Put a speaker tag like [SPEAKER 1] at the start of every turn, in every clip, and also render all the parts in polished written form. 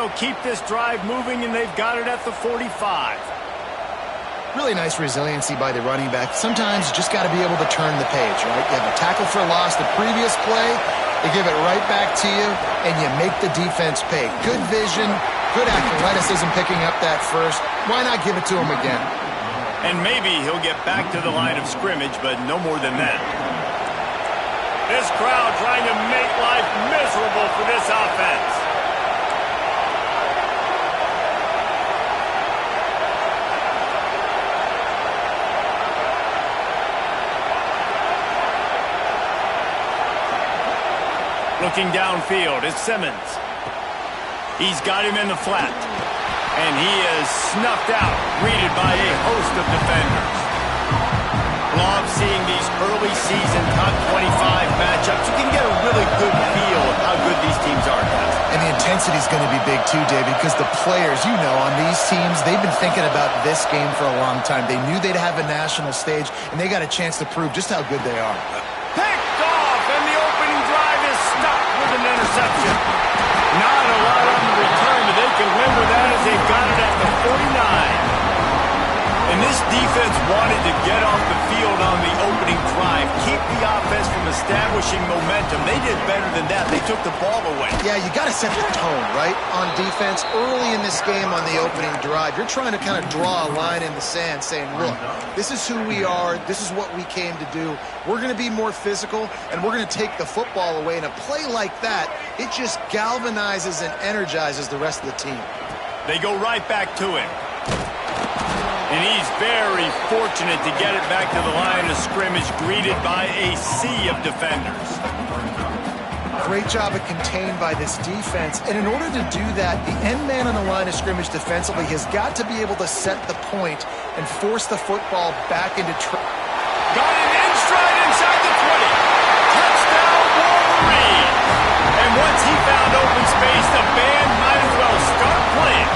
[SPEAKER 1] they'll keep this drive moving, and they've got it at the 45.
[SPEAKER 2] Really nice resiliency by the running back. Sometimes you just got to be able to turn the page, right? You have a tackle for loss the previous play, they give it right back to you, and you make the defense pay. Good vision, good athleticism picking up that first. Why not give it to him again?
[SPEAKER 1] And maybe he'll get back to the line of scrimmage, but no more than that. This crowd trying to make life miserable for this offense. Looking downfield, it's Simmons. He's got him in the flat. And he is snuffed out, greeted by a host of defenders. Love seeing these early season top 25 matchups. You can get a really good feel of how good these teams are, guys.
[SPEAKER 2] And the intensity is going to be big too, David, because the players, you know, on these teams, they've been thinking about this game for a long time. They knew they'd have a national stage, and they got a chance to prove just how good they are.
[SPEAKER 1] Picked off, and the opening drive is stopped with an interception. Not a lot on the return, but they can remember that as they've got it at the 49. And this defense wanted to get off the field on the opening drive, keep the offense from establishing momentum. They did better than that. They took the ball away.
[SPEAKER 2] Yeah, you got to set the tone, right, on defense. Early in this game on the opening drive, you're trying to kind of draw a line in the sand saying, look, this is who we are. This is what we came to do. We're going to be more physical, and we're going to take the football away. And a play like that, it just galvanizes and energizes the rest of the team.
[SPEAKER 1] They go right back to him. And he's very fortunate to get it back to the line of scrimmage, greeted by a sea of defenders.
[SPEAKER 2] Great job of contained by this defense. And in order to do that, the end man on the line of scrimmage defensively has got to be able to set the point and force the football back into
[SPEAKER 1] Got it in stride inside the 20. Touchdown, Wolverine. And once he found open space, the band might as well start playing.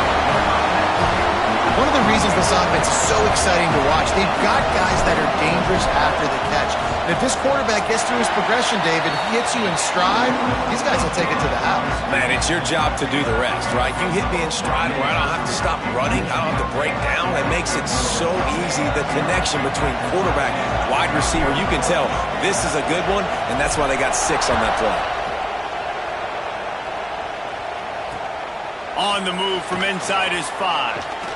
[SPEAKER 2] One of the reasons this offense is so exciting to watch, they've got guys that are dangerous after the catch. And if this quarterback gets through his progression, David, he hits you in stride, these guys will take it to the house.
[SPEAKER 3] Man, it's your job to do the rest, right? You hit me in stride where I don't have to stop running, I don't have to break down. It makes it so easy, the connection between quarterback and wide receiver. You can tell this is a good one, and that's why they got 6 on that play.
[SPEAKER 1] On the move from inside his 5.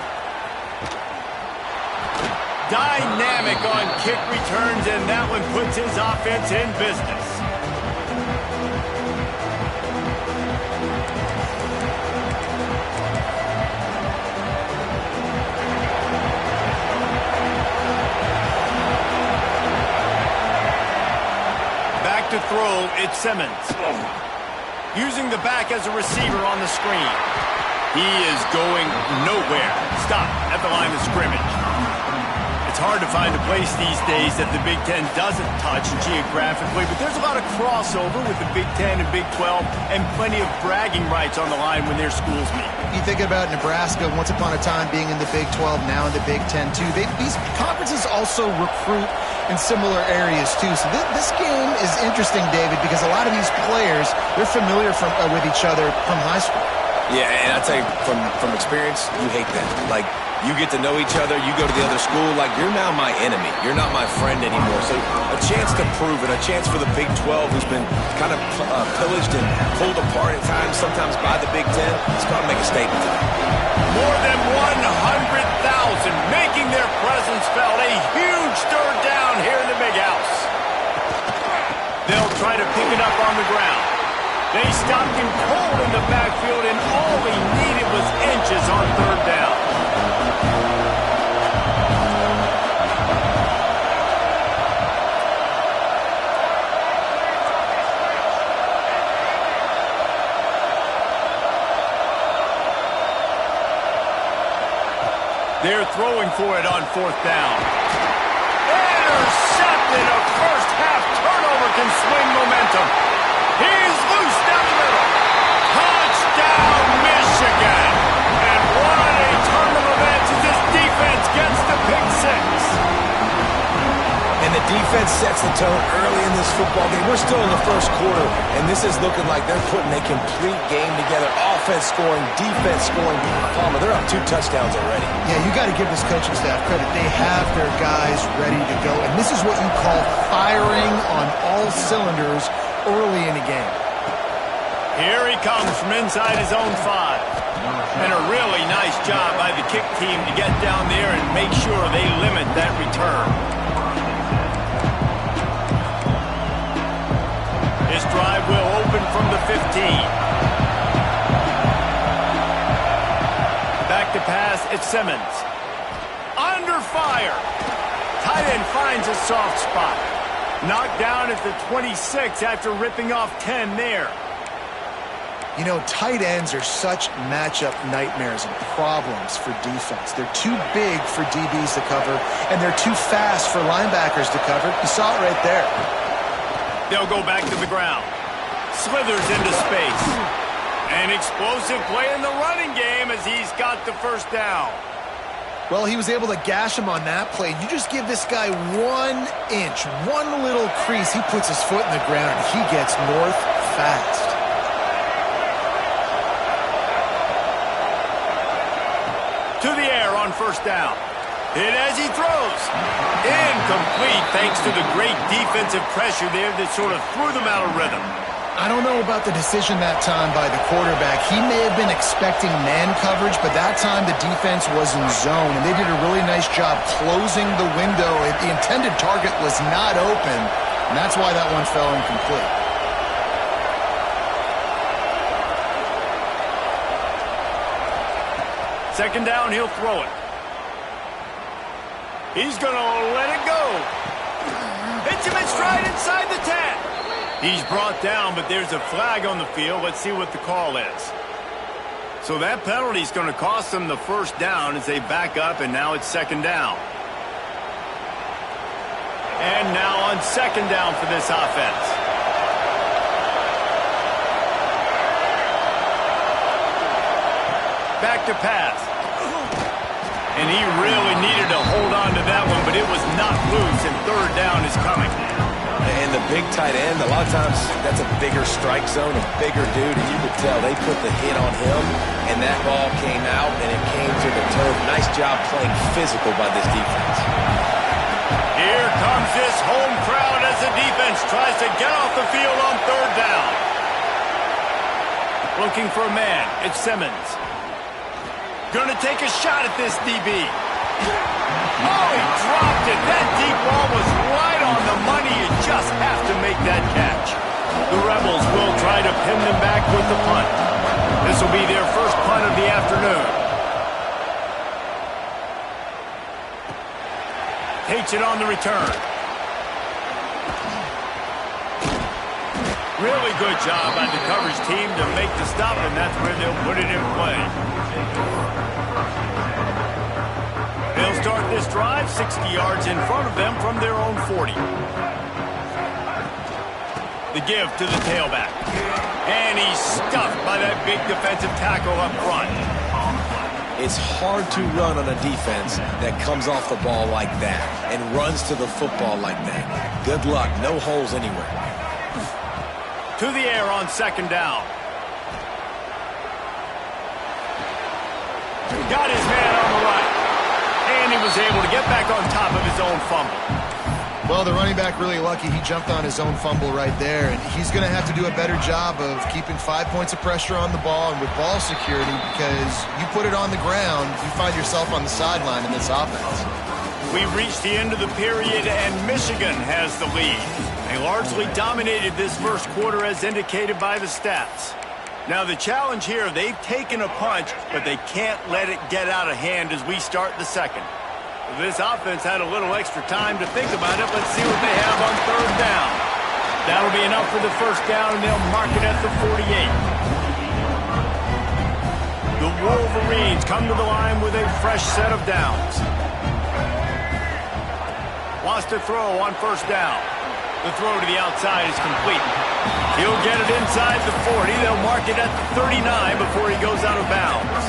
[SPEAKER 1] Dynamic on kick returns, and that one puts his offense in business. Back to throw, it's Simmons. Using the back as a receiver on the screen. He is going nowhere. Stop at the line of scrimmage. It's hard to find a place these days that the Big Ten doesn't touch geographically, but there's a lot of crossover with the Big Ten and Big 12 and plenty of bragging rights on the line when their schools meet.
[SPEAKER 2] You think about Nebraska once upon a time being in the Big 12, now in the Big 10 too. These conferences also recruit in similar areas too. So this game is interesting, David, because a lot of these players, they're familiar with each other from high school.
[SPEAKER 3] Yeah, and I tell you, from experience, you hate that. Like, you get to know each other, you go to the other school, like, you're now my enemy. You're not my friend anymore. So a chance to prove it, a chance for the Big 12, who's been kind of pillaged and pulled apart at times, sometimes by the Big 10. It's got to make a statement today.
[SPEAKER 1] More than 100,000 making their presence felt. A huge third down here in the Big House. They'll try to pick it up on the ground. They stopped him cold in the backfield, and all he needed was inches on third down. They're throwing for it on 4th down. Intercepted. A first half turnover can swing momentum. He's loose down the middle. Touchdown, Michigan. And what a turn of events as this defense gets the pick 6.
[SPEAKER 3] And the defense sets the tone early in this football game. We're still in the first quarter, and this is looking like they're putting a complete game together. Offense scoring, defense scoring. Palmer, they're up 2 touchdowns already.
[SPEAKER 2] Yeah, you got to give this coaching staff credit. They have their guys ready to go. And this is what you call firing on all cylinders early in a game.
[SPEAKER 1] Here he comes from inside his own 5. And a really nice job by the kick team to get down there and make sure they limit that return. This drive will open from the 15. Back to pass, it's Simmons. Under fire. Tight end finds a soft spot. Knocked down at the 26 after ripping off 10 there.
[SPEAKER 2] You know, tight ends are such matchup nightmares and problems for defense. They're too big for DBs to cover, and they're too fast for linebackers to cover. You saw it right there.
[SPEAKER 1] They'll go back to the ground. Slithers into space. An explosive play in the running game as he's got the first down.
[SPEAKER 2] Well, he was able to gash him on that play. You just give this guy 1 inch, one little crease. He puts his foot in the ground, and he gets north fast.
[SPEAKER 1] To the air on first down. Hit as he throws. Incomplete thanks to the great defensive pressure there that sort of threw them out of rhythm.
[SPEAKER 2] I don't know about the decision that time by the quarterback. He may have been expecting man coverage, but that time the defense was in zone, and they did a really nice job closing the window. The intended target was not open, and that's why that one fell incomplete.
[SPEAKER 1] Second down, he'll throw it. He's going to let it go. Hits him in stride inside the 10. He's brought down, but there's a flag on the field. Let's see what the call is. So that penalty is going to cost them the first down as they back up, and now it's second down. And now on second down for this offense. Back to pass. And he really needed to hold on to that one, but it was not loose, and third down is coming.
[SPEAKER 3] And the big tight end, a lot of times that's a bigger strike zone, a bigger dude, and you could tell they put the hit on him, and that ball came out, and it came to the turf. Nice job playing physical by this defense.
[SPEAKER 1] Here comes this home crowd as the defense tries to get off the field on third down. Looking for a man, it's Simmons. Gonna take a shot at this DB. Oh, he dropped it. That deep ball was right on the money. You just have to make that catch. The Rebels will try to pin them back with the punt. This will be their first punt of the afternoon. Takes it on the return. Really good job by the coverage team to make the stop, and that's where they'll put it in play. They'll start this drive 60 yards in front of them from their own 40. The give to the tailback. And he's stuffed by that big defensive tackle up front.
[SPEAKER 3] It's hard to run on a defense that comes off the ball like that and runs to the football like that. Good luck. No holes anywhere.
[SPEAKER 1] To the air on second down. Got his man on the right. And he was able to get back on top of his own fumble.
[SPEAKER 2] Well, the running back really lucky. He jumped on his own fumble right there, and he's going to have to do a better job of keeping 5 points of pressure on the ball and with ball security, because you put it on the ground, you find yourself on the sideline in this offense.
[SPEAKER 1] We've reached the end of the period, and Michigan has the lead. They largely dominated this first quarter as indicated by the stats. Now the challenge here, they've taken a punch, but they can't let it get out of hand as we start the second. This offense had a little extra time to think about it. Let's see what they have on third down. That'll be enough for the first down, and they'll mark it at the 48. The Wolverines come to the line with a fresh set of downs. Wants to throw on first down. The throw to the outside is complete. He'll get it inside the 40. They'll mark it at the 39 before he goes out of bounds.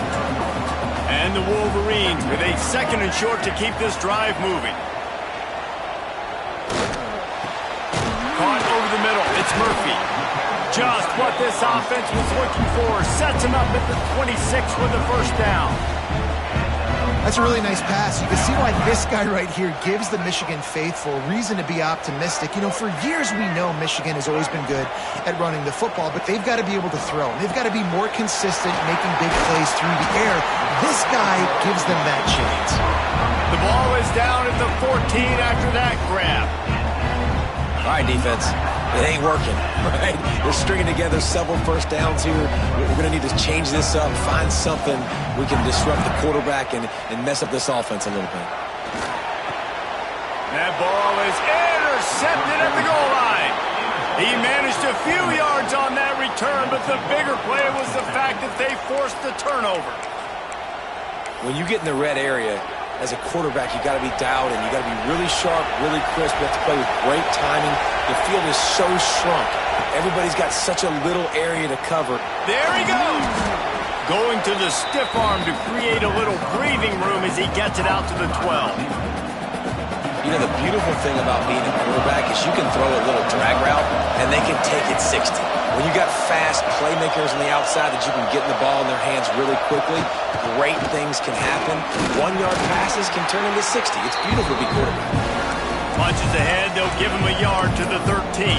[SPEAKER 1] And the Wolverines with a second and short to keep this drive moving. Caught over the middle. It's Murphy. Just what this offense was looking for. Sets him up at the 26 with the first down.
[SPEAKER 2] That's a really nice pass. You can see why this guy right here gives the Michigan faithful reason to be optimistic. You know, for years we know Michigan has always been good at running the football, but they've got to be able to throw. They've got to be more consistent making big plays through the air. This guy gives them that chance.
[SPEAKER 1] The ball is down at the 14 after that grab.
[SPEAKER 3] All right, defense. It ain't working, right? They're stringing together several first downs here. We're going to need to change this up, find something we can disrupt the quarterback and mess up this offense a little bit.
[SPEAKER 1] That ball is intercepted at the goal line. He managed a few yards on that return, but the bigger play was the fact that they forced the turnover.
[SPEAKER 3] When you get in the red area, as a quarterback, you got to be dialed in. You got to be really sharp, really crisp. You have to play with great timing. The field is so shrunk. Everybody's got such a little area to cover.
[SPEAKER 1] There he goes. Going to the stiff arm to create a little breathing room as he gets it out to the 12.
[SPEAKER 3] You know, the beautiful thing about being a quarterback is you can throw a little drag route, and they can take it 60. When you got fast playmakers on the outside that you can get the ball in their hands really quickly, great things can happen. 1-yard passes can turn into 60. It's beautiful to be quarterback.
[SPEAKER 1] Punches ahead, they'll give him a yard to the 13.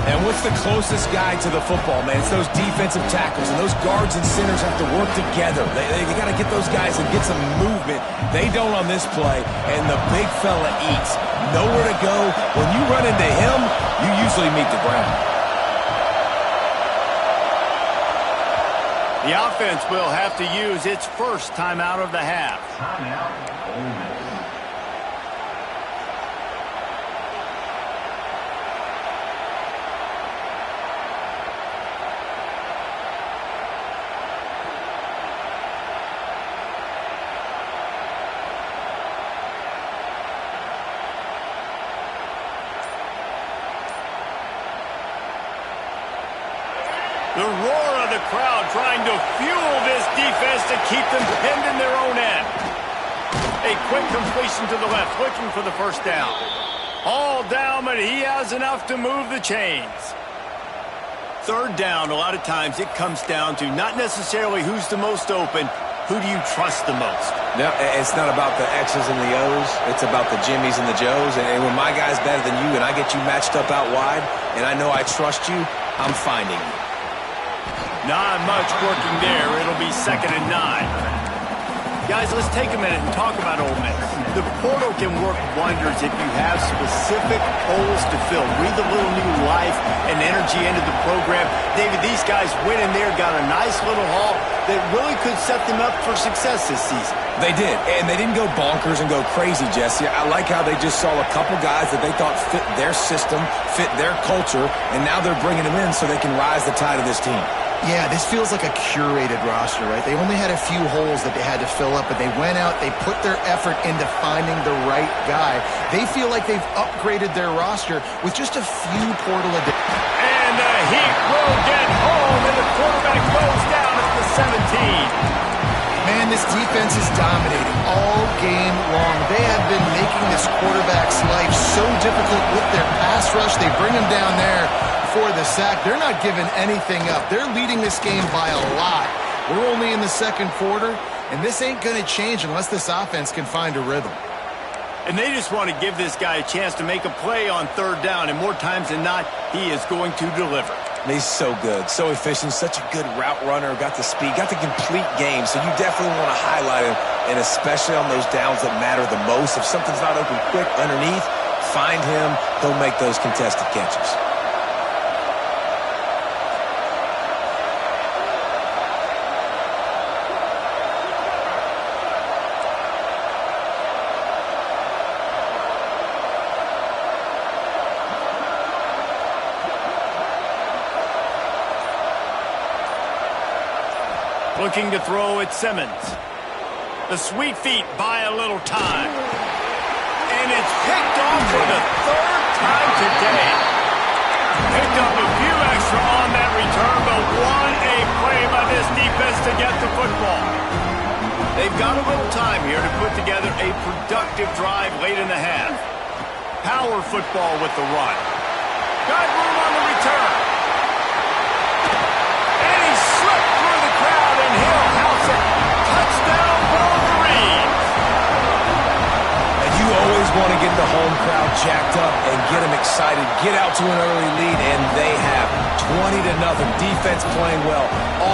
[SPEAKER 3] And what's the closest guy to the football, man? It's those defensive tackles, and those guards and centers have to work together. They got to get those guys and get some movement. They don't on this play, and the big fella eats. Nowhere to go. When you run into him, you usually meet the ground.
[SPEAKER 1] The offense will have to use its first timeout of the half. The roar of the crowd trying to fuel this defense to keep them pinned in their own end. A quick completion to the left, looking for the first down. All down, but he has enough to move the chains. Third down, a lot of times it comes down to not necessarily who's the most open, who do you trust the most?
[SPEAKER 3] No, it's not about the X's and the O's. It's about the Jimmys and the Joes. And when my guy's better than you and I get you matched up out wide and I know I trust you, I'm finding you.
[SPEAKER 1] Not much working there. It'll be 2nd and 9. Guys, let's take a minute and talk about Ole Miss. The portal can work wonders if you have specific holes to fill. Breathe a little new life and energy into the program. David, these guys went in there, got a nice little haul that really could set them up for success this season.
[SPEAKER 3] They did, and they didn't go bonkers and go crazy, Jesse. I like how they just saw a couple guys that they thought fit their system, fit their culture, and now they're bringing them in so they can rise the tide of this team.
[SPEAKER 2] Yeah, this feels like a curated roster, right? They only had a few holes that they had to fill up, but they went out, they put their effort into finding the right guy. They feel like they've upgraded their roster with just a few portal additions.
[SPEAKER 1] And the heat will get home, and the quarterback goes down at the 17.
[SPEAKER 2] Man, this defense is dominating all game long. They have been making this quarterback's life so difficult with their pass rush. They bring him down there for the sack. They're not giving anything up. They're leading this game by a lot. We're only in the second quarter, and this ain't going to change unless this offense can find a rhythm.
[SPEAKER 1] And they just want to give this guy a chance to make a play on third down, and more times than not, he is going to deliver.
[SPEAKER 3] He's so good, so efficient, such a good route runner, got the speed, got the complete game, so you definitely want to highlight him, and especially on those downs that matter the most. If something's not open quick underneath, find him, he'll make those contested catches.
[SPEAKER 1] Looking to throw at Simmons. The sweet feet buy a little time. And it's picked off for the third time today. Picked up a few extra on that return, but what a play by this defense to get the football. They've got a little time here to put together a productive drive late in the half. Power football with the run. Got room on the return.
[SPEAKER 3] home crowd jacked up and get them excited, get out to an early lead, and they have 20-0. Defense playing well,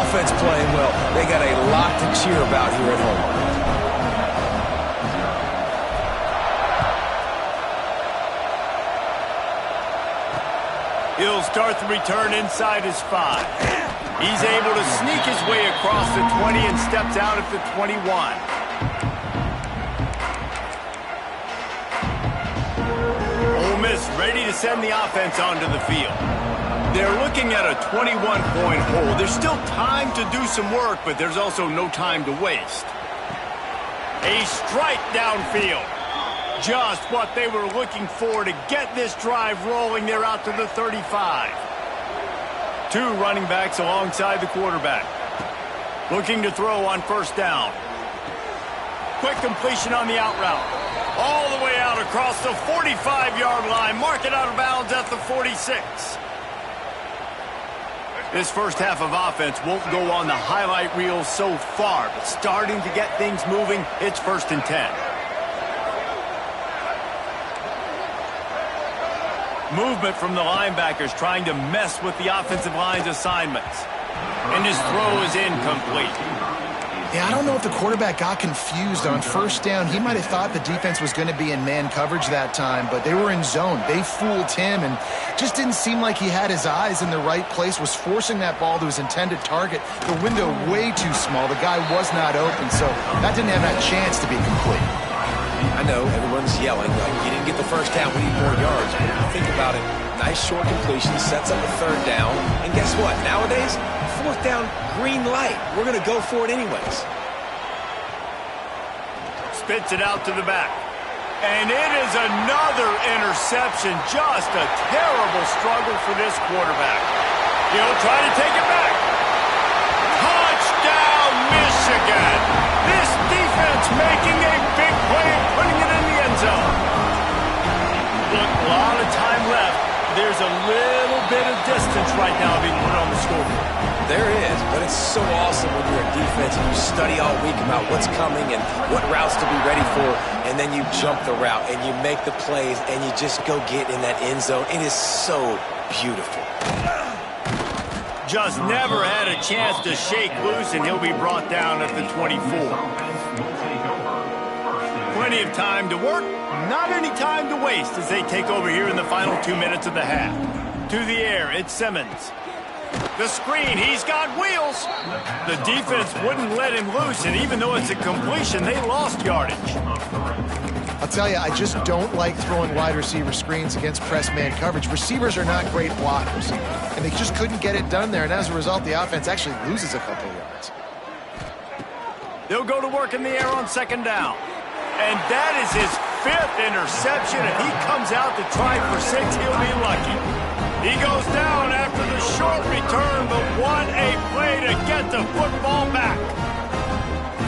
[SPEAKER 3] offense playing well. They got a lot to cheer about here at home.
[SPEAKER 1] He'll start the return inside his 5. He's able to sneak his way across the 20 and steps out at the 21. Ole Miss ready to send the offense onto the field. They're looking at a 21-point hole. There's still time to do some work, but there's also no time to waste. A strike downfield. Just what they were looking for to get this drive rolling. They're out to the 35. 2 running backs alongside the quarterback. Looking to throw on first down. Quick completion on the out route. All the way out across the 45-yard line. Mark it out of bounds at the 46. This first half of offense won't go on the highlight reel so far, but starting to get things moving, it's 1st and 10. Movement from the linebackers trying to mess with the offensive line's assignments. And his throw is incomplete.
[SPEAKER 2] Yeah, I don't know if the quarterback got confused on first down. He might have thought the defense was going to be in man coverage that time, but they were in zone. They fooled him and just didn't seem like he had his eyes in the right place, was forcing that ball to his intended target. The window way too small. The guy was not open, so that didn't have that chance to be complete.
[SPEAKER 3] I know everyone's yelling, like, you didn't get the first down, we need more yards. But think about it, nice short completion, sets up a 3rd down, and guess what? Nowadays, 4th down, green light. We're going to go for it anyways.
[SPEAKER 1] Spits it out to the back. And it is another interception. Just a terrible struggle for this quarterback. He'll try to take it back. Touchdown, Michigan! This defense making a big play and putting it in the end zone. Look, a lot of time left. There's a little bit of distance right now being put on the scoreboard.
[SPEAKER 3] There is, but it's so awesome when you're a defense and you study all week about what's coming and what routes to be ready for, and then you jump the route and you make the plays and you just go get in that end zone. It is so beautiful.
[SPEAKER 1] Just never had a chance to shake loose, and he'll be brought down at the 24. Plenty of time to work, not any time to waste as they take over here in the final 2 minutes of the half. To the air, it's Simmons. The screen, he's got wheels. The defense wouldn't let him loose, and even though it's a completion, they lost yardage.
[SPEAKER 2] I'll tell you, I just don't like throwing wide receiver screens against press man coverage. Receivers are not great blockers, and they just couldn't get it done there, and as a result, the offense actually loses a couple of yards.
[SPEAKER 1] They'll go to work in the air on 2nd down. And that is his 5th interception. If he comes out to try for 6, he'll be lucky. He goes down after the short return, but what a play to get the football back.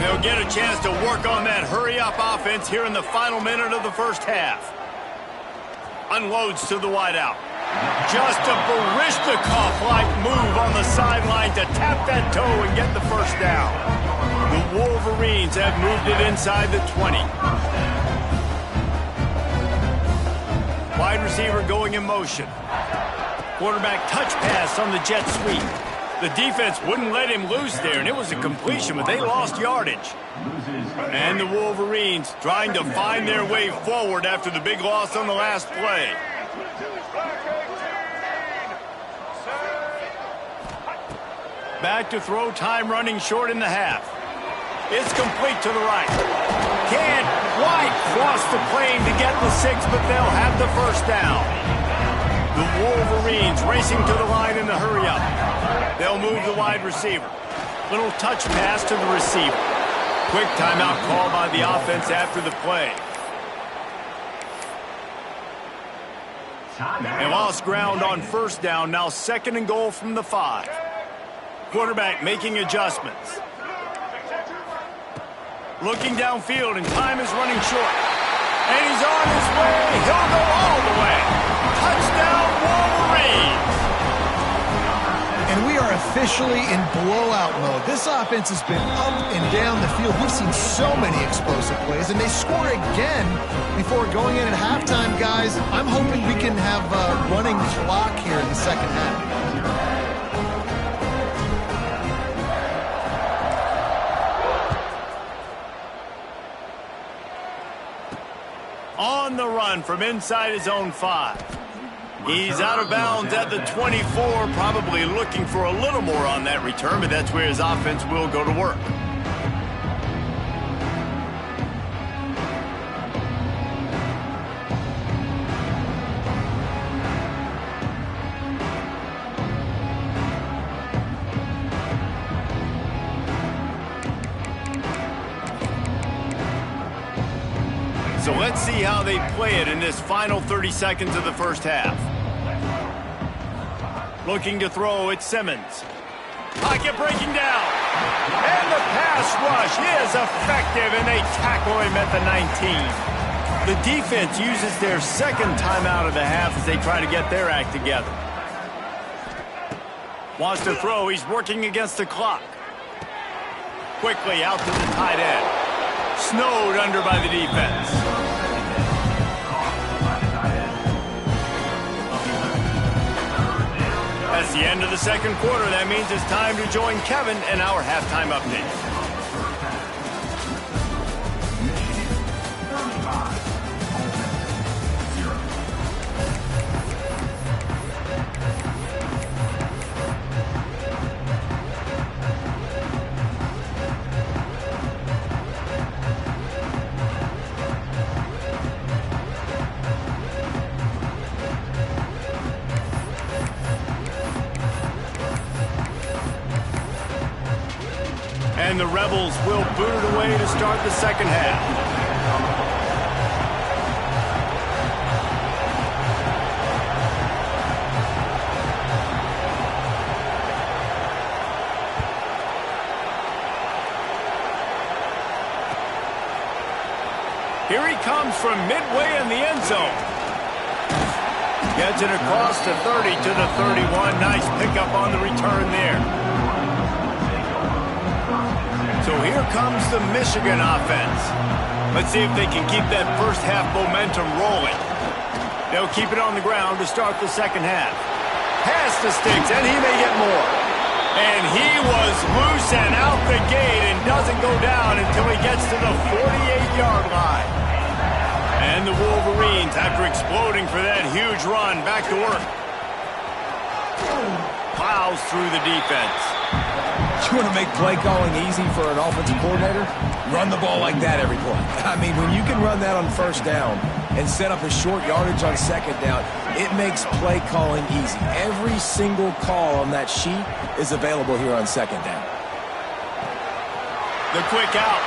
[SPEAKER 1] They'll get a chance to work on that hurry-up offense here in the final minute of the first half. Unloads to the wideout. Just a Baryshnikov-like move on the sideline to tap that toe and get the first down. The Wolverines have moved it inside the 20. Wide receiver going in motion. Quarterback touch pass on the jet sweep. The defense wouldn't let him loose there, and it was a completion, but they lost yardage. And the Wolverines trying to find their way forward after the big loss on the last play. Back to throw, time running short in the half. It's complete to the right. Can't quite cross the plane to get the 6, but they'll have the first down. The Wolverines racing to the line in the hurry-up. They'll move the wide receiver. Little touch pass to the receiver. Quick timeout call by the offense after the play. They lost ground on first down, now 2nd and goal from the 5. Quarterback making adjustments. Looking downfield, and time is running short. And he's on his way. He'll go all the way. Touchdown, Wolverines.
[SPEAKER 2] And we are officially in blowout mode. This offense has been up and down the field. We've seen so many explosive plays, and they score again before going in at halftime, guys. I'm hoping we can have a running clock here in the second half.
[SPEAKER 1] On the run from inside his own 5. He's out of bounds at the 24, probably looking for a little more on that return, but that's where his offense will go to work. So let's see how they play it in this final 30 seconds of the first half. Looking to throw, it's Simmons. Pocket breaking down. And the pass rush is effective, and they tackle him at the 19. The defense uses their second timeout of the half as they try to get their act together. Wants to throw, he's working against the clock. Quickly out to the tight end. Snowed under by the defense. That's the end of the second quarter. That means it's time to join Kevin in our halftime update. And the Rebels will boot it away to start the second half. Here he comes from midway in the end zone. Gets it across the 30 to the 31. Nice pickup on the return there. So here comes the Michigan offense. Let's see if they can keep that first half momentum rolling. They'll keep it on the ground to start the second half. Pass the sticks, and he may get more. And he was loose and out the gate and doesn't go down until he gets to the 48-yard line. And the Wolverines, after exploding for that huge run, back to work. Plows through the defense.
[SPEAKER 3] You want to make play calling easy for an offensive coordinator? Run the ball like that every play. I mean, when you can run that on first down and set up a short yardage on second down, it makes play calling easy. Every single call on that sheet is available here on second down.
[SPEAKER 1] The quick out.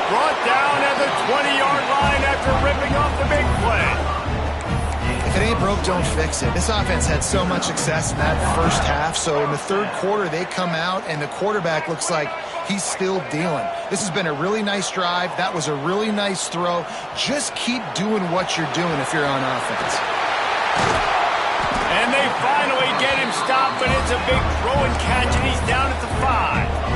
[SPEAKER 1] Brought down at the 20-yard line after ripping off the big play.
[SPEAKER 2] If it ain't broke, don't fix it. This offense had so much success in that first half, so in the third quarter, they come out, and the quarterback looks like he's still dealing. This has been a really nice drive. That was a really nice throw. Just keep doing what you're doing if you're on offense.
[SPEAKER 1] And they finally get him stopped, but it's a big throw and catch, and he's down at the 5.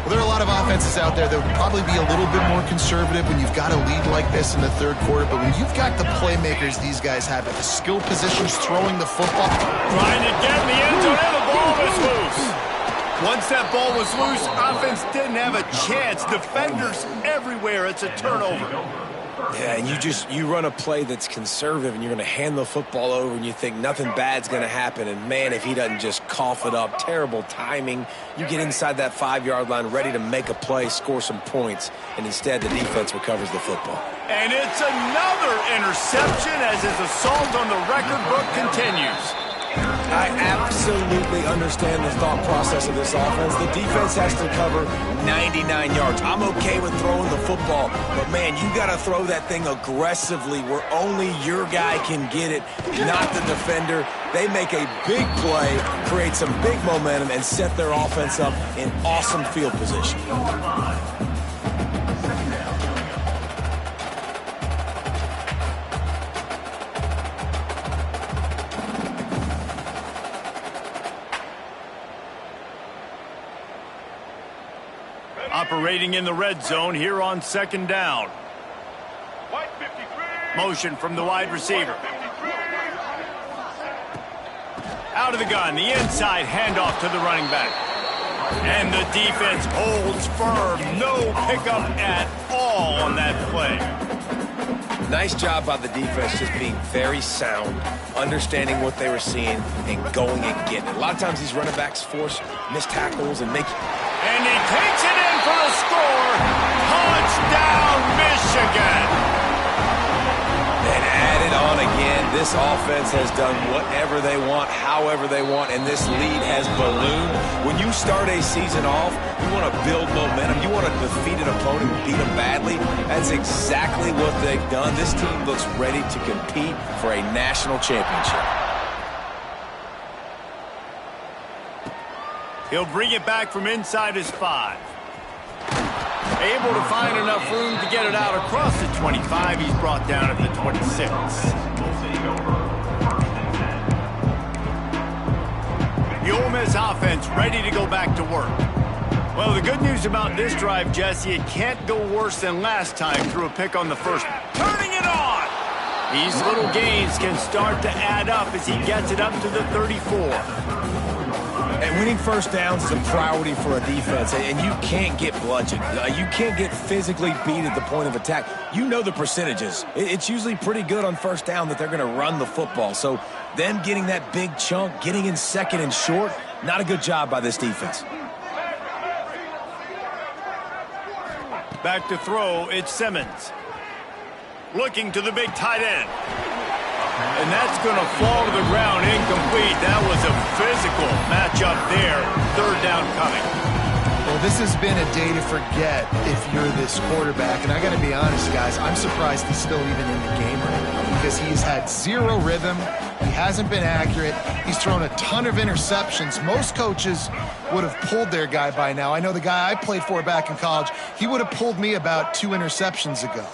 [SPEAKER 2] Well, there are a lot of offenses out there that would probably be a little bit more conservative when you've got a lead like this in the third quarter. But when you've got the playmakers these guys have at the skill positions throwing the football.
[SPEAKER 1] Trying to get in the end zone, and the ball was loose. Once that ball was loose, offense didn't have a chance. Defenders everywhere. It's a turnover.
[SPEAKER 3] Yeah, and you run a play that's conservative, and you're going to hand the football over, and you think nothing bad's going to happen. And, man, if he doesn't just cough it up, terrible timing. You get inside that 5-yard line ready to make a play, score some points, and instead the defense recovers the football.
[SPEAKER 1] And it's another interception as his assault on the record book continues.
[SPEAKER 3] I absolutely understand the thought process of this offense. The defense has to cover 99 yards. I'm okay with throwing the football, but, man, you got to throw that thing aggressively where only your guy can get it, not the defender. They make a big play, create some big momentum, and set their offense up in awesome field position.
[SPEAKER 1] Operating in the red zone here on second down. Motion from the wide receiver. Out of the gun, the inside handoff to the running back. And the defense holds firm. No pickup at all on that play.
[SPEAKER 3] Nice job by the defense, just being very sound, understanding what they were seeing, and going and getting it. A lot of times these running backs force missed tackles and make...
[SPEAKER 1] And he takes it in for the score. Touchdown, Michigan.
[SPEAKER 3] And add it on again. This offense has done whatever they want, however they want, and this lead has ballooned. When you start a season off, you want to build momentum. You want to defeat an opponent and beat them badly. That's exactly what they've done. This team looks ready to compete for a national championship.
[SPEAKER 1] He'll bring it back from inside his 5. Able to find enough room to get it out across the 25. He's brought down at the 26. The Ole Miss offense ready to go back to work. Well, the good news about this drive, Jesse, it can't go worse than last time through a pick on the first. Turning it on! These little gains can start to add up as he gets it up to the 34.
[SPEAKER 3] And winning first downs is a priority for a defense, and you can't get bludgeoned. You can't get physically beat at the point of attack. You know the percentages. It's usually pretty good on first down that they're going to run the football. So them getting that big chunk, getting in second and short, not a good job by this defense.
[SPEAKER 1] Back to throw, it's Simmons. Looking to the big tight end. And that's going to fall to the ground incomplete. That was a physical matchup there. Third down coming.
[SPEAKER 2] Well, this has been a day to forget if you're this quarterback. And I got to be honest, guys, I'm surprised he's still even in the game right now because he's had zero rhythm. He hasn't been accurate. He's thrown a ton of interceptions. Most coaches would have pulled their guy by now. I know the guy I played for back in college, he would have pulled me about 2 interceptions ago.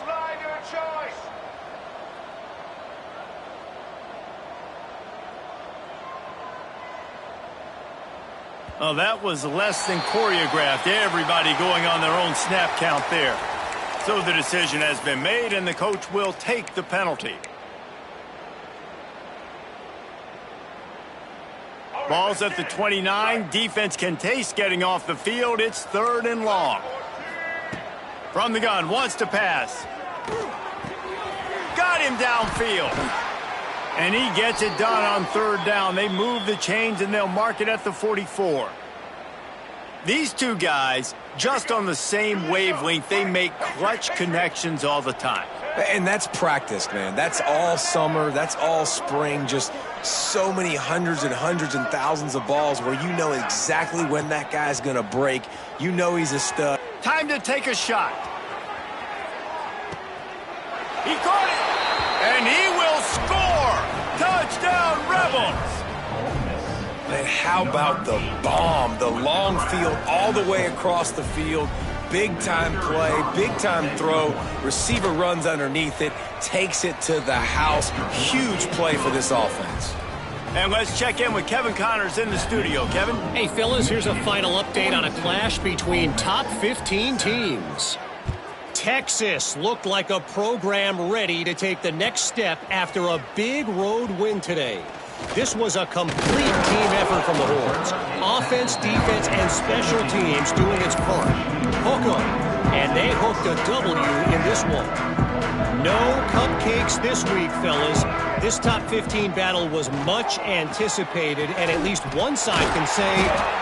[SPEAKER 1] Oh, that was less than choreographed. Everybody going on their own snap count there. So the decision has been made, and the coach will take the penalty. Ball's at the 29. Defense can taste getting off the field. It's 3rd and long. From the gun, wants to pass. Got him downfield. And he gets it done on 3rd down. They move the chains, and they'll mark it at the 44. These two guys, just on the same wavelength, they make clutch connections all the time.
[SPEAKER 3] And that's practice, man. That's all summer. That's all spring. Just so many hundreds and thousands of balls where you know exactly when that guy's going to break. You know he's a stud.
[SPEAKER 1] Time to take a shot. He caught it, and he will score. Touchdown, Rebels.
[SPEAKER 3] Man, how about the bomb? The long field all the way across the field. Big-time play, big-time throw. Receiver runs underneath it, takes it to the house. Huge play for this offense.
[SPEAKER 1] And let's check in with Kevin Connors in the studio. Kevin?
[SPEAKER 4] Hey, fellas, here's a final update on a clash between top 15 teams. Texas looked like a program ready to take the next step after a big road win today. This was a complete team effort from the Horns. Offense, defense, and special teams doing its part. Hook 'em, and they hooked a W in this one. No cupcakes this week, fellas. This top 15 battle was much anticipated, and at least one side can say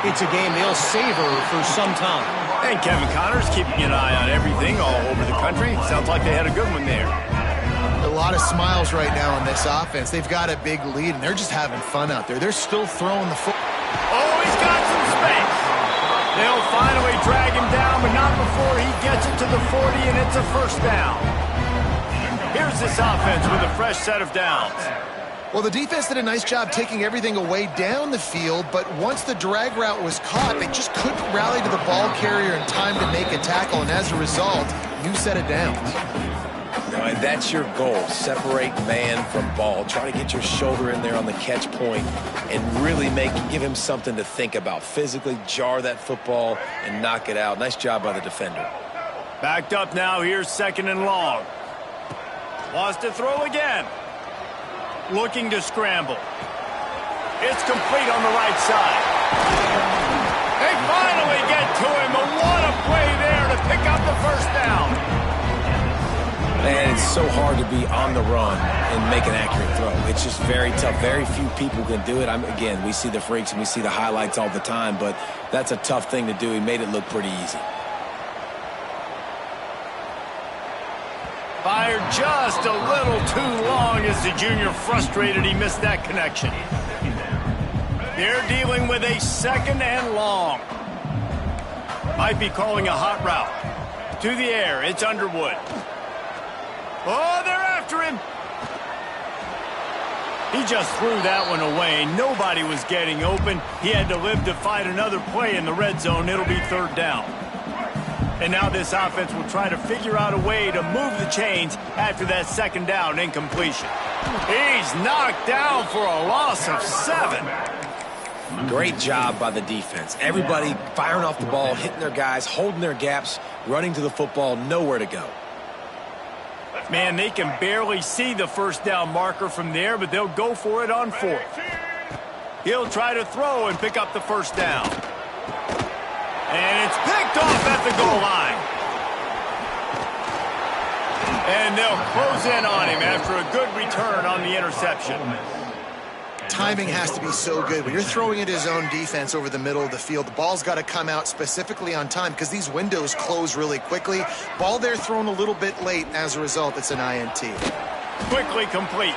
[SPEAKER 4] it's a game they'll savor for some time.
[SPEAKER 1] And Kevin Connors keeping an eye on everything all over the country. Sounds like they had a good one there.
[SPEAKER 2] A lot of smiles right now on this offense. They've got a big lead, and they're just having fun out there. They're still throwing the football.
[SPEAKER 1] Oh, he's got some space. They'll finally drag him down, but not before he gets it to the 40, and it's a first down. Here's this offense with a fresh set of downs.
[SPEAKER 2] Well, the defense did a nice job taking everything away down the field, but once the drag route was caught, they just couldn't rally to the ball carrier in time to make a tackle, and as a result, new set of downs.
[SPEAKER 3] And that's your goal. Separate man from ball. Try to get your shoulder in there on the catch point and really give him something to think about. Physically jar that football and knock it out. Nice job by the defender.
[SPEAKER 1] Backed up now. Here's 2nd and long. Wants to throw again. Looking to scramble. It's complete on the right side. They finally get to him. But what a play there to pick up the first down.
[SPEAKER 3] Man, it's so hard to be on the run and make an accurate throw. It's just very tough. Very few people can do it. Again, we see the freaks and we see the highlights all the time, but that's a tough thing to do. He made it look pretty easy.
[SPEAKER 1] Fired just a little too long as the junior frustrated he missed that connection. They're dealing with a 2nd and long. Might be calling a hot route. To the air, it's Underwood. Oh, they're after him. He just threw that one away. Nobody was getting open. He had to live to fight another play in the red zone. It'll be 3rd down. And now this offense will try to figure out a way to move the chains after that 2nd down incompletion. He's knocked down for a loss of 7.
[SPEAKER 3] Great job by the defense. Everybody firing off the ball, hitting their guys, holding their gaps, running to the football, nowhere to go.
[SPEAKER 1] Man, they can barely see the 1st down marker from there, but they'll go for it on 4th. He'll try to throw and pick up the 1st down. And it's picked off at the goal line. And they'll close in on him after a good return on the interception.
[SPEAKER 2] Timing has to be so good. When you're throwing at his own defense over the middle of the field, the ball's got to come out specifically on time because these windows close really quickly. Ball there thrown a little bit late. As a result, it's an INT.
[SPEAKER 1] Quickly complete.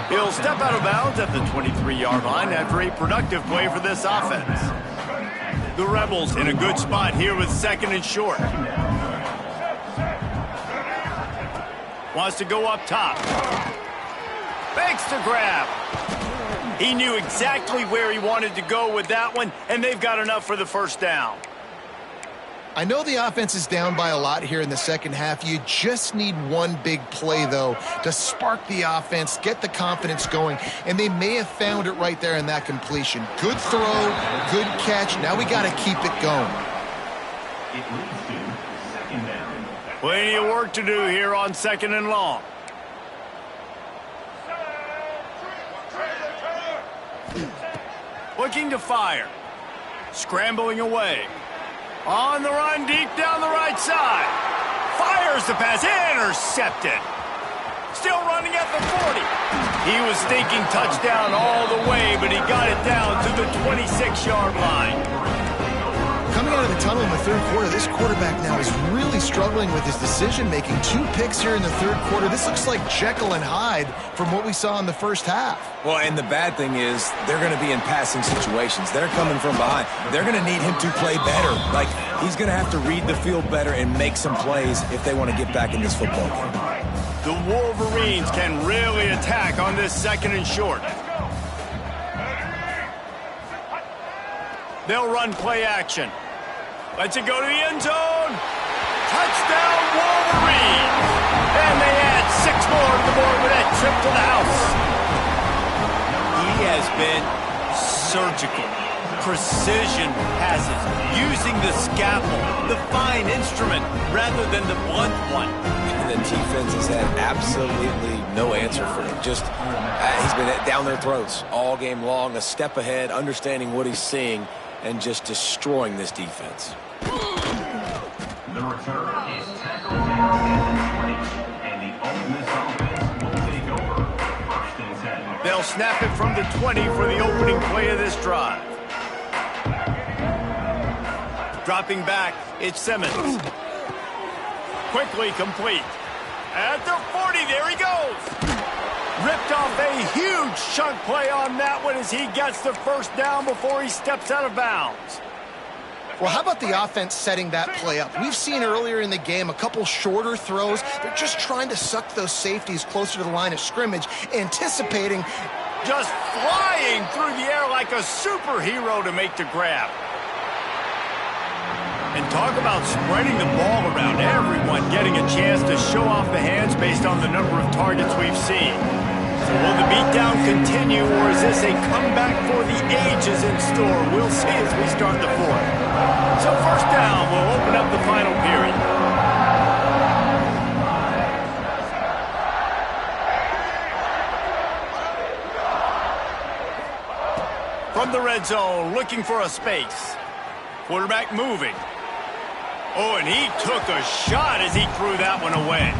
[SPEAKER 1] He'll step out of bounds at the 23-yard line after a productive play for this offense. The Rebels in a good spot here with 2nd and short. Wants to go up top. Fakes to grab. He knew exactly where he wanted to go with that one, and they've got enough for the 1st down.
[SPEAKER 2] I know the offense is down by a lot here in the 2nd half. You just need one big play, though, to spark the offense, get the confidence going, and they may have found it right there in that completion. Good throw, good catch. Now we got to keep it going.
[SPEAKER 1] Plenty of work to do here on 2nd and long. Looking to fire. Scrambling away. On the run, deep down the right side. Fires the pass. Intercepted. Still running at the 40. He was thinking touchdown all the way, but he got it down to the 26-yard line.
[SPEAKER 2] Coming out of the tunnel in the 3rd quarter, this quarterback now is really struggling with his decision-making. 2 picks here in the 3rd quarter. This looks like Jekyll and Hyde from what we saw in the 1st half.
[SPEAKER 3] Well, and the bad thing is they're going to be in passing situations. They're coming from behind. They're going to need him to play better. Like, he's going to have to read the field better and make some plays if they want to get back in this football game.
[SPEAKER 1] The Wolverines can really attack on this 2nd and short. They'll run play action. Lets it go to the end zone. Touchdown, Wolverines. And they add 6 more to the board with that trip to the house. He has been surgical. Precision passes. Using the scalpel, the fine instrument, rather than the blunt one.
[SPEAKER 3] And the defense has had absolutely no answer for him. Just, he's been down their throats all game long, a step ahead, understanding what he's seeing, and just destroying this defense.
[SPEAKER 5] The return is tackled at the 20, and the Ole Miss offense will take over 1st and 10.
[SPEAKER 1] They'll snap it from the 20 for the opening play of this drive. Dropping back, it's Simmons. Quickly complete. At the 40, there he goes. Ripped off a huge chunk play on that one as he gets the 1st down before he steps out of bounds.
[SPEAKER 2] Well, how about the offense setting that play up? We've seen earlier in the game a couple shorter throws. They're just trying to suck those safeties closer to the line of scrimmage, anticipating.
[SPEAKER 1] Just flying through the air like a superhero to make the grab. And talk about spreading the ball around. Everyone getting a chance to show off the hands based on the number of targets we've seen. So will the beatdown continue, or is this a comeback for the ages in store? We'll see as we start the fourth. So first down will open up the final period. From the red zone, looking for a space. Quarterback moving. Oh, and he took a shot as he threw that one away.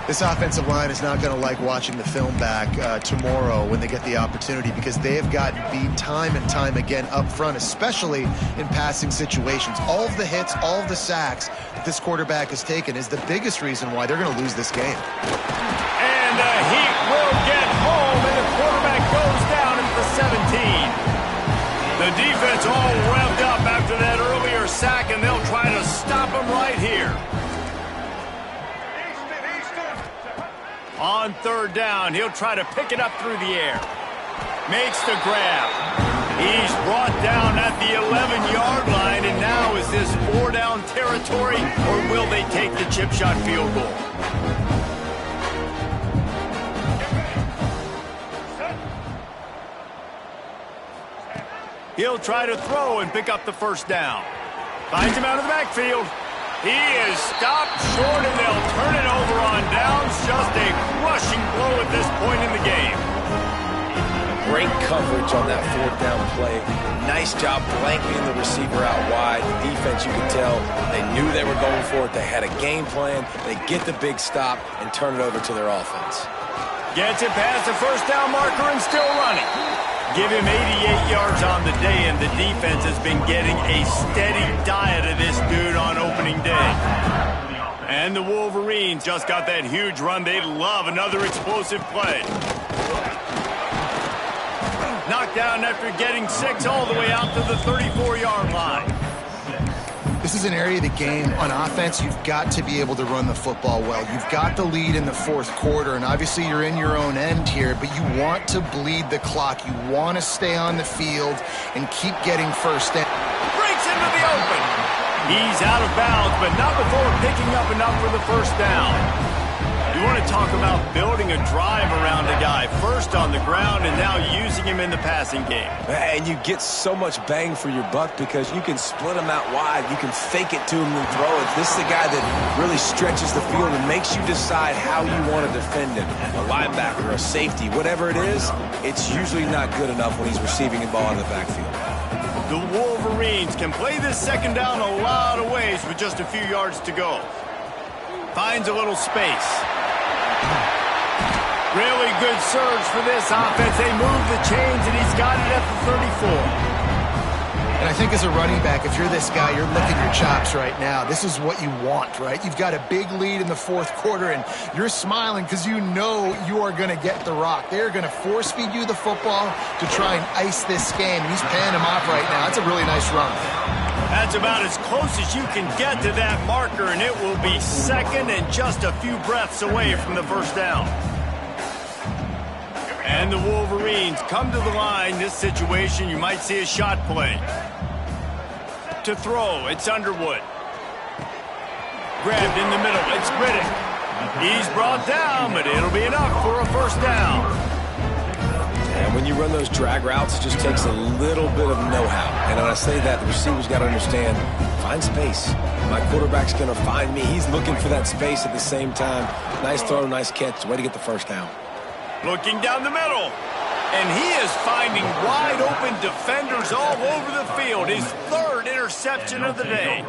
[SPEAKER 2] This offensive line is not going to like watching the film back tomorrow when they get the opportunity, because they have gotten beat time and time again up front, especially in passing situations. All of the hits, all of the sacks that this quarterback has taken is the biggest reason why they're going to lose this game.
[SPEAKER 1] And the heat will get home, and the quarterback goes down at the 17. The defense all revved up after that earlier sack, and they'll try to stop him right here. On third down, he'll try to pick it up through the air. Makes the grab. He's brought down at the 11-yard line, and now is this 4-down territory, or will they take the chip shot field goal? He'll try to throw and pick up the first down. Finds him out of the backfield. He is stopped short, and they'll turn it over on downs. Just a crushing blow at this point in the game.
[SPEAKER 3] Great coverage on that fourth down play. Nice job blanketing the receiver out wide. The defense, you could tell, they knew they were going for it. They had a game plan. They get the big stop and turn it over to their offense.
[SPEAKER 1] Gets it past the first down marker and still running. Give him 88 yards on the day, and the defense has been getting a steady diet of this dude on opening day. And the Wolverines just got that huge run. They love another explosive play. Knocked down after getting 6 all the way out to the 34-yard line.
[SPEAKER 2] This is an area of the game on offense you've got to be able to run the football well. You've got the lead in the fourth quarter, and obviously you're in your own end here, but you want to bleed the clock. You want to stay on the field and keep getting first down.
[SPEAKER 1] Breaks into the open. He's out of bounds, but not before picking up enough for the first down. You want to talk about building a drive around a guy, first on the ground and now using him in the passing game.
[SPEAKER 3] And you get so much bang for your buck because you can split him out wide. You can fake it to him and throw it. This is the guy that really stretches the field and makes you decide how you want to defend him. A linebacker, a safety, whatever it is, it's usually not good enough when he's receiving the ball in the backfield.
[SPEAKER 1] The Wolverines can play this second down a lot of ways with just a few yards to go. Finds a little space. Really good surge for this offense. They move the chains, and he's got it at the 34.
[SPEAKER 2] And I think as a running back, if you're this guy, you're licking your chops right now. This is what you want, right? You've got a big lead in the fourth quarter, and you're smiling because you know you are going to get the rock. They're going to force feed you the football to try and ice this game. He's paying him off right now. That's a really nice run.
[SPEAKER 1] That's about as close as you can get to that marker, and it will be second and just a few breaths away from the first down. And the Wolverines come to the line. This situation, you might see a shot play. To throw, it's Underwood. Grabbed in the middle, it's Riddick. He's brought down, but it'll be enough for a first down.
[SPEAKER 3] And when you run those drag routes, it just takes a little bit of know-how. And when I say that, the receiver's got to understand, find space. My quarterback's going to find me. He's looking for that space at the same time. Nice throw, nice catch. Way to get the first down.
[SPEAKER 1] Looking down the middle. And he is finding wide open defenders all over the field. His third interception of the day.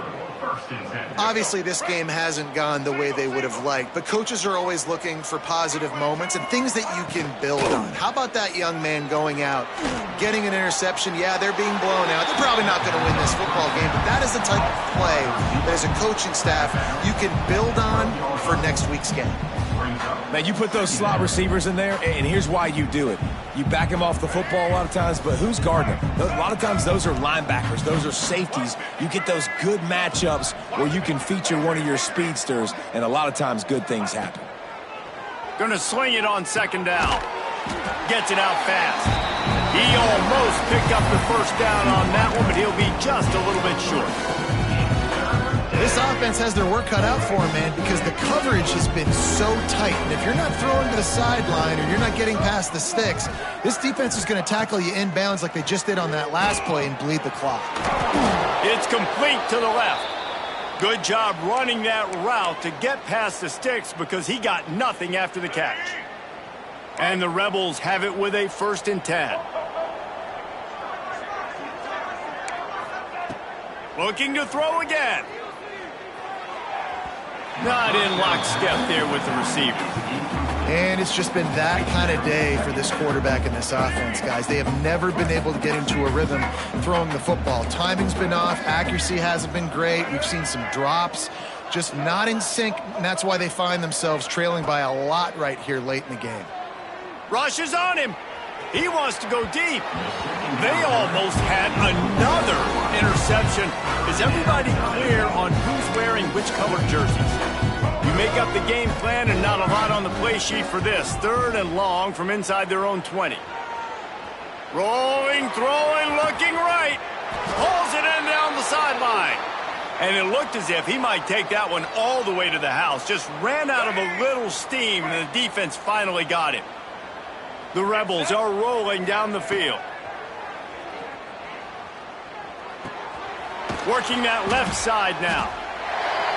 [SPEAKER 2] Obviously, this game hasn't gone the way they would have liked, but coaches are always looking for positive moments and things that you can build on. How about that young man going out, getting an interception? Yeah, they're being blown out. They're probably not going to win this football game, but that is the type of play that as a coaching staff you can build on for next week's game.
[SPEAKER 3] Man, you put those slot receivers in there, and here's why you do it. You back them off the football a lot of times, but who's guarding them? A lot of times those are linebackers. Those are safeties. You get those good matchups where you can feature one of your speedsters, and a lot of times good things happen.
[SPEAKER 1] Going to swing it on second down. Gets it out fast. He almost picked up the first down on that one, but he'll be just a little bit short.
[SPEAKER 2] defense has their work cut out for them, man, because the coverage has been so tight. And if you're not throwing to the sideline or you're not getting past the sticks, this defense is going to tackle you inbounds like they just did on that last play and bleed the clock.
[SPEAKER 1] It's complete to the left. Good job running that route to get past the sticks because he got nothing after the catch. And the Rebels have it with a 1st and 10. Looking to throw again. Not in lockstep there with the receiver.
[SPEAKER 2] And it's just been that kind of day for this quarterback and this offense, guys. They have never been able to get into a rhythm throwing the football. Timing's been off. Accuracy hasn't been great. We've seen some drops. Just not in sync, and that's why they find themselves trailing by a lot right here late in the game.
[SPEAKER 1] Rush is on him. He wants to go deep. They almost had another interception. Is everybody clear on who's wearing which color jerseys? You make up the game plan and not a lot on the play sheet for this. 3rd and long from inside their own 20. Rolling, throwing, looking right. Pulls it in down the sideline. And it looked as if he might take that one all the way to the house. Just ran out of a little steam, and the defense finally got him. The Rebels are rolling down the field. Working that left side now.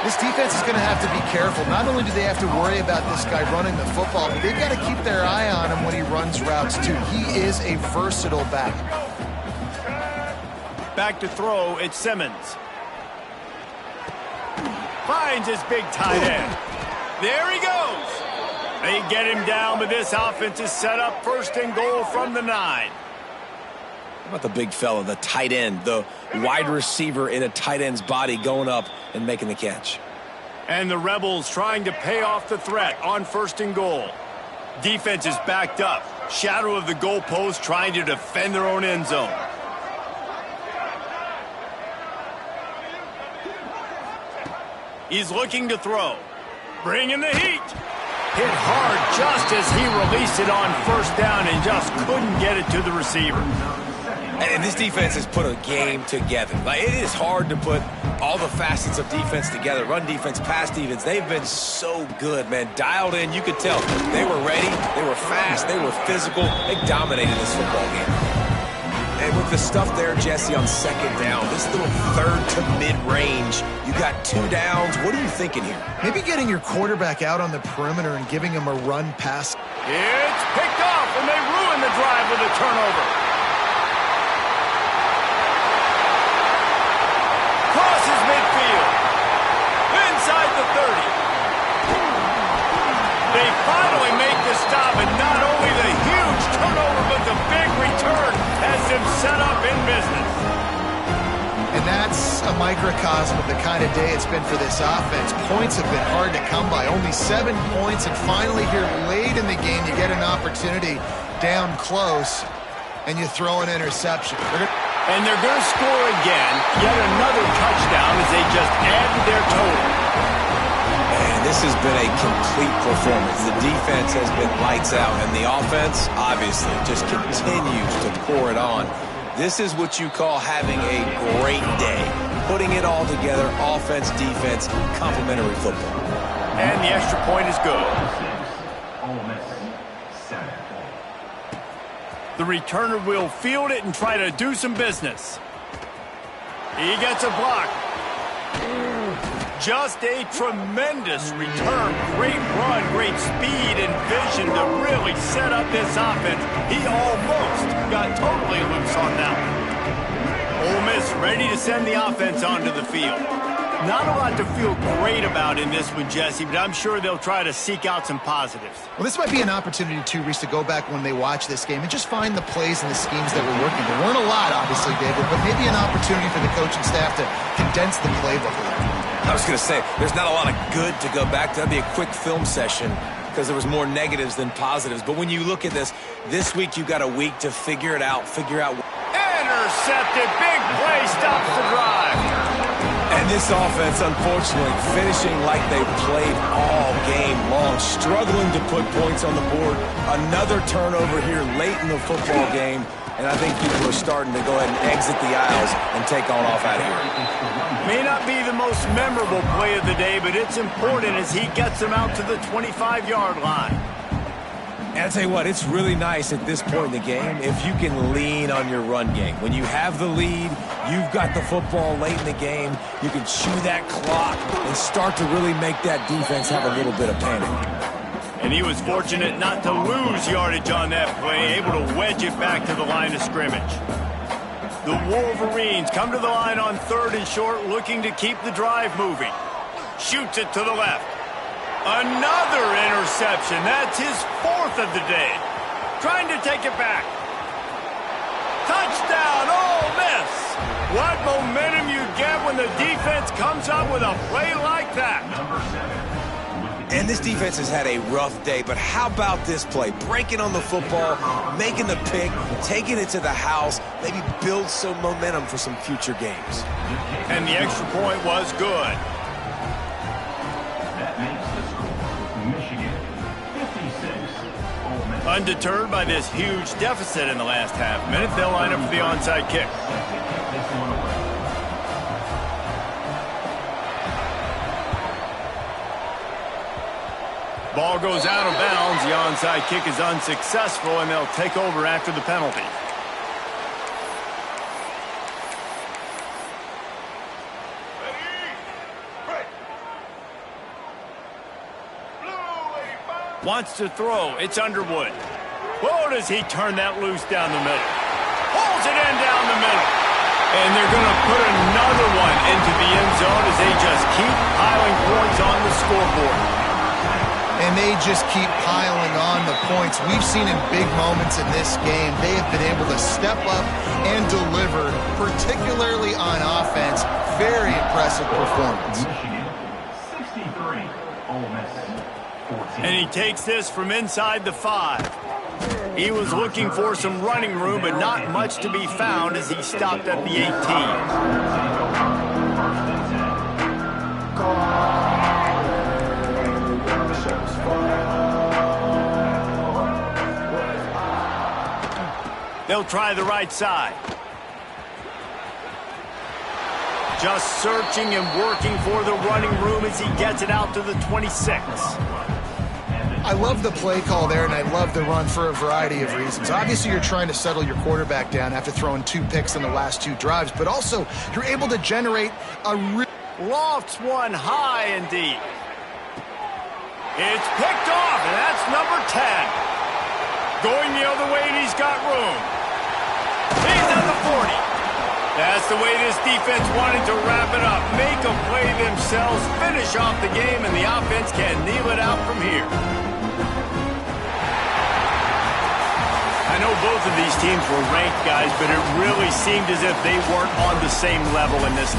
[SPEAKER 2] This defense is going to have to be careful. Not only do they have to worry about this guy running the football, but they've got to keep their eye on him when he runs routes, too. He is a versatile back.
[SPEAKER 1] Back to throw, it's Simmons. Finds his big tight end. There he goes. They get him down, but this offense is set up 1st and goal from the 9.
[SPEAKER 3] How about the big fella, the tight end, the wide receiver in a tight end's body going up and making the catch?
[SPEAKER 1] And the Rebels trying to pay off the threat on 1st and goal. Defense is backed up. Shadow of the goalpost trying to defend their own end zone. He's looking to throw. Bringing the heat. Hit hard just as he released it on 1st down and just couldn't get it to the receiver.
[SPEAKER 3] And this defense has put a game together. Like, it is hard to put all the facets of defense together. Run defense, pass defense. They've been so good, man. Dialed in. You could tell they were ready. They were fast. They were physical. They dominated this football game. And with the stuff there, Jesse, on 2nd down, this little 3rd to mid-range, you got 2 downs. What are you thinking here?
[SPEAKER 2] Maybe getting your quarterback out on the perimeter and giving him a run pass.
[SPEAKER 1] It's picked off, and they ruin the drive with a turnover. Crosses midfield. Inside the 30. They finally make the stop, and not only the huge turnover, but the big return has them set up in business.
[SPEAKER 2] And that's a microcosm of the kind of day it's been for this offense. Points have been hard to come by. Only 7 points, and finally here late in the game, you get an opportunity down close, and you throw an interception.
[SPEAKER 1] And they're going to score again, yet another touchdown as they just add to their total.
[SPEAKER 3] And this has been a complete performance. The defense has been lights out, and the offense, obviously, just continues to pour it on. This is what you call having a great day. Putting it all together, offense, defense, complementary football.
[SPEAKER 1] And the extra point is good.
[SPEAKER 5] Ole Miss, 7.
[SPEAKER 1] The returner will field it and try to do some business. He gets a block. Just a tremendous return. Great run, great speed and vision to really set up this offense. He almost got totally loose on that one. Ole Miss ready to send the offense onto the field. Not a lot to feel great about in this one, Jesse, but I'm sure they'll try to seek out some positives.
[SPEAKER 2] Well, this might be an opportunity, too, Reese, to go back when they watch this game and just find the plays and the schemes that were working. There weren't a lot, obviously, David, but maybe an opportunity for the coaching staff to condense the playbook a little.
[SPEAKER 3] I was going to say, there's not a lot of good to go back to. That'd be a quick film session because there was more negatives than positives. But when you look at this week you've got a week to figure it out,
[SPEAKER 1] Intercepted. Big play stops the drive.
[SPEAKER 3] And this offense, unfortunately, finishing like they've played all game long, struggling to put points on the board. Another turnover here late in the football game, and I think people are starting to go ahead and exit the aisles and take on off out of here.
[SPEAKER 1] May not be the most memorable play of the day, but it's important as he gets them out to the 25-yard line.
[SPEAKER 3] And I'll tell you what, it's really nice at this point in the game if you can lean on your run game. When you have the lead, you've got the football late in the game, you can chew that clock and start to really make that defense have a little bit of panic.
[SPEAKER 1] And he was fortunate not to lose yardage on that play, able to wedge it back to the line of scrimmage. The Wolverines come to the line on 3rd and short, looking to keep the drive moving. Shoots it to the left. Another interception. That's his 4th of the day. Trying to take it back. Touchdown, Ole Miss. What momentum you get when the defense comes up with a play like that.
[SPEAKER 3] And this defense has had a rough day, but how about this play? Breaking on the football, making the pick, taking it to the house, maybe build some momentum for some future games.
[SPEAKER 1] And the extra point was good.
[SPEAKER 5] That makes the score Michigan 56, Ole Miss.
[SPEAKER 1] Undeterred by this huge deficit in the last half minute, they'll line up for the onside kick.
[SPEAKER 5] Set to kick this one away.
[SPEAKER 1] Ball goes out of bounds. The onside kick is unsuccessful, and they'll take over after the penalty. Wants to throw. It's Underwood. Whoa, does he turn that loose down the middle. Pulls it in down the middle. And they're going to put another one into the end zone as they just keep piling points on the scoreboard.
[SPEAKER 2] And they just keep piling on the points. We've seen in big moments in this game, they have been able to step up and deliver, particularly on offense. Very impressive performance.
[SPEAKER 5] Michigan 63, Ole Miss 14.
[SPEAKER 1] And he takes this from inside the 5. He was looking for some running room, but not much to be found as he stopped at the 18. They'll try the right side. Just searching and working for the running room as he gets it out to the 26.
[SPEAKER 2] I love the play call there, and I love the run for a variety of reasons. Obviously, you're trying to settle your quarterback down after throwing 2 picks in the last 2 drives, but also you're able to generate a
[SPEAKER 1] Lofts one high and deep. It's picked off, and that's number 10. Going the other way, and he's got room. He's at the 40. That's the way this defense wanted to wrap it up. Make a play themselves, finish off the game, and the offense can kneel it out from here. I know both of these teams were ranked, guys, but it really seemed as if they weren't on the same level in this